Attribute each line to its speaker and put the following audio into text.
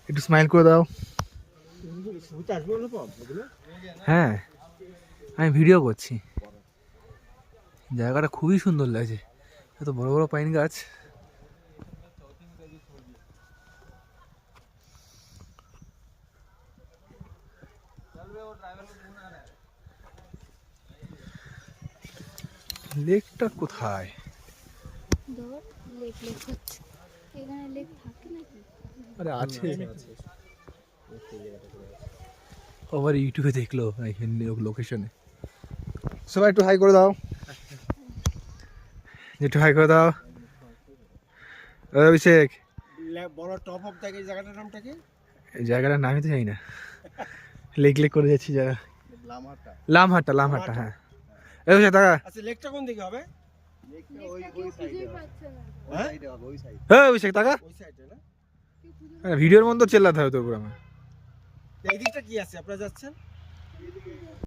Speaker 1: একটু স্মাইল করে দাও। হ্যাঁ আমি ভিডিও করছি। জায়গাটা খুবই সুন্দর লাগছে, এত বড় বড় পাইন গাছ। লেকটা কোথায়? আরে আছে, আবার ইউটিউবে দেখলো লোকেশনে। সবাই একটু হাই করে দাও, একটু হাই করে দাও। অভিষেক
Speaker 2: বড় টপ অফ থাকে জায়গাটার নামটা কি?
Speaker 1: এই জায়গাটার নামই তো জানি না, লেক লেক করে যাচ্ছি জায়গা। লামহাট্টা, লামহাট্টা। হ্যাঁ অভিষেক টাকা।
Speaker 2: আচ্ছা লেকটা কোন দিকে হবে?
Speaker 1: হ্যাঁ অভিষেক টাকা,
Speaker 2: ওই সাইডে না?
Speaker 1: ভিডিওর মধ্যে চেল্লাতে হবে তোর উপর আমার।
Speaker 2: এই দিকটা কি আছে আপনারা যাচ্ছেন?